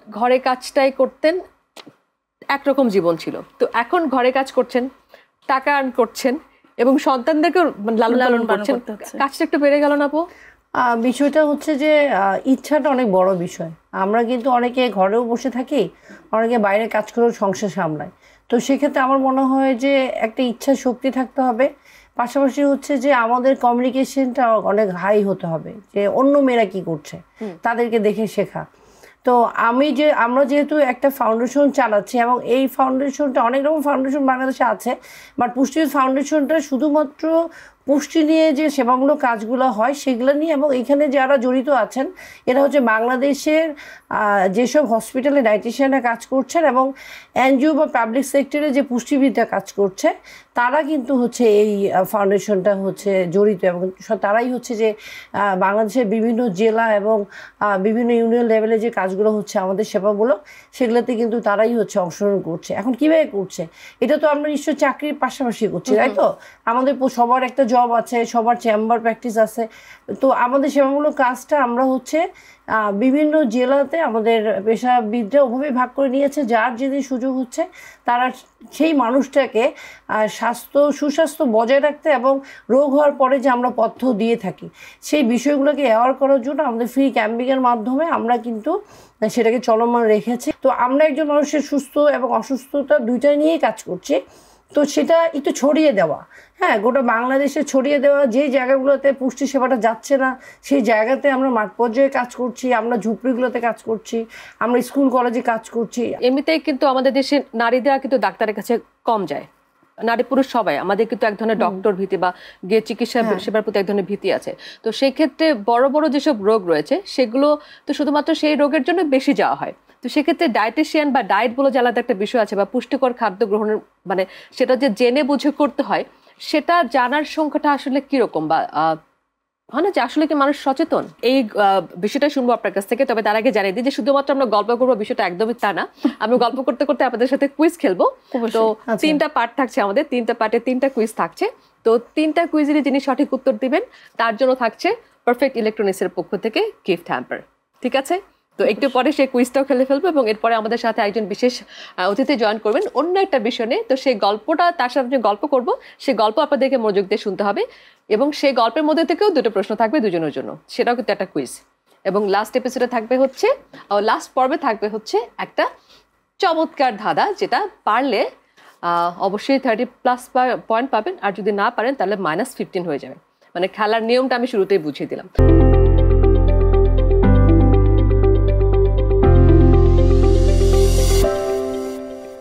ঘরে কাজটাই করতেন, একরকম জীবন ছিল। তো এখন ঘরে কাজ করছেন, টাকা আর্ন করছেন এবং সন্তানদেরকেও লালন পালন করছেন, কাজটা একটু বেড়ে গেল না আপু? বিষয়টা হচ্ছে যে ইচ্ছাটা অনেক বড় বিষয়। আমরা কিন্তু অনেকে ঘরেও বসে থাকি, অনেকে বাইরে কাজ করেও সংসার সামলায়। তো সেক্ষেত্রে আমার মনে হয় যে একটা ইচ্ছা শক্তি থাকতে হবে, পাশাপাশি হচ্ছে যে আমাদের কমিউনিকেশনটা অনেক হাই হতে হবে, যে অন্য মেয়েরা কি করছে তাদেরকে দেখে শেখা। তো আমরা যেহেতু একটা ফাউন্ডেশন চালাচ্ছি এবং এই ফাউন্ডেশনটা, অনেক রকম ফাউন্ডেশন বাংলাদেশে আছে, বাট পুষ্টি ফাউন্ডেশনটা শুধুমাত্র পুষ্টি নিয়ে যে সেবামূলক কাজগুলো হয় সেগুলো নিয়ে, এবং এখানে যারা জড়িত আছেন এরা হচ্ছে বাংলাদেশের যেসব হসপিটালে ডায়েটিশিয়ানরা কাজ করছেন এবং এনজিও বা পাবলিক সেক্টরে যে পুষ্টিবিদরা কাজ করছে তারা কিন্তু হচ্ছে এই ফাউন্ডেশনটা হচ্ছে জড়িত, এবং তারাই হচ্ছে যে বাংলাদেশের বিভিন্ন জেলা এবং বিভিন্ন ইউনিয়ন লেভেলে যে কাজগুলো হচ্ছে আমাদের সেবামূলক, সেগুলোতে কিন্তু তারাই হচ্ছে অংশগ্রহণ করছে। এখন কীভাবে করছে এটা তো আমরা নিশ্চয়ই চাকরির পাশাপাশি করছি, তাই তো? আমাদের সবার একটা জব আছে, সবার চেম্বার প্র্যাকটিস আছে। তো আমাদের সেবামূলক কাজটা আমরা হচ্ছে বিভিন্ন জেলাতে আমাদের পেশাবিদরা ওভাবে ভাগ করে নিয়েছে, যার যেদিন সুযোগ হচ্ছে তারা সেই মানুষটাকে সুস্বাস্থ্য বজায় রাখতে এবং রোগ হওয়ার পরে যে আমরা পথ্য দিয়ে থাকি সেই বিষয়গুলোকে অ্যাওয়ার করার জন্য আমাদের ফ্রি ক্যাম্পিংয়ের মাধ্যমে আমরা কিন্তু সেটাকে চলমান রেখেছি। তো আমরা একজন মানুষের সুস্থ এবং অসুস্থতা দুইটাই নিয়েই কাজ করছি। তো সেটা একটু ছড়িয়ে দেওয়া, হ্যাঁ, গোটা বাংলাদেশে ছড়িয়ে দেওয়া, যে জায়গাগুলোতে পুষ্টি সেবাটা যাচ্ছে না সেই জায়গাতে আমরা মাঠ পর্যায়ে কাজ করছি, আমরা ঝুপড়িগুলোতে কাজ করছি, আমরা স্কুল কলেজে কাজ করছি। এমনিতেই কিন্তু আমাদের দেশে নারীরা কিন্তু ডাক্তারের কাছে কম যায়, নারী পুরুষ সবাই। আমাদের কিন্তু এক ধরনের ডক্টর ভীতি বা গিয়ে চিকিৎসা সেবার প্রতি এক ধরনের ভীতি আছে। তো সেই ক্ষেত্রে বড় বড় যেসব রোগ রয়েছে সেগুলো তো শুধুমাত্র সেই রোগের জন্য বেশি যাওয়া হয়। তো সেক্ষেত্রে ডায়েটিশিয়ান বা ডায়েট বলে যে আলাদা একটা বিষয় আছে, বা পুষ্টিকর খাদ্য গ্রহণের মানে সেটা যে জেনে বুঝে করতে হয়, সেটা জানার সংখ্যাটা আসলে কিরকম, বা হয় না যে আসলে কি মানুষ সচেতন? এই বিষয়টা শুনবো আপনার কাছ থেকে। তবে তার আগে জানিয়ে দিই যে শুধুমাত্র আমরা গল্প করবো বিষয়টা একদমই তা না, আমরা গল্প করতে করতে আপনাদের সাথে কুইজ খেলবো। তো 3টা পার্ট থাকছে আমাদের, 3টা পার্টে 3টা কুইজ থাকছে। তো 3টা কুইজেরই যিনি সঠিক উত্তর দিবেন তার জন্য থাকছে পারফেক্ট ইলেকট্রনিক্সের পক্ষ থেকে গিফট হ্যাম্পার। ঠিক আছে? তো একটু পরে সেই কুইজটাও খেলে ফেলবো এবং এরপরে আমাদের সাথে একজন বিশেষ অতিথি জয়েন করবেন অন্য একটা বিষয় নিয়ে। তো সেই গল্পটা, তার সাথে যে গল্প করবো সেই গল্প আপনাদেরকে মনোযোগ দিয়ে শুনতে হবে, এবং সেই গল্পের মধ্যে থেকেও 2টো প্রশ্ন থাকবে দুজনের জন্য, সেটাও কিন্তু একটা কুইজ। এবং লাস্ট এপিসোডে থাকবে হচ্ছে, লাস্ট পর্বে থাকবে হচ্ছে একটা চমৎকার ধাঁধা, যেটা পারলে অবশ্যই 30+ পয়েন্ট পাবেন, আর যদি না পারেন তাহলে -15 হয়ে যাবে। মানে খেলার নিয়মটা আমি শুরুতেই বুঝিয়ে দিলাম।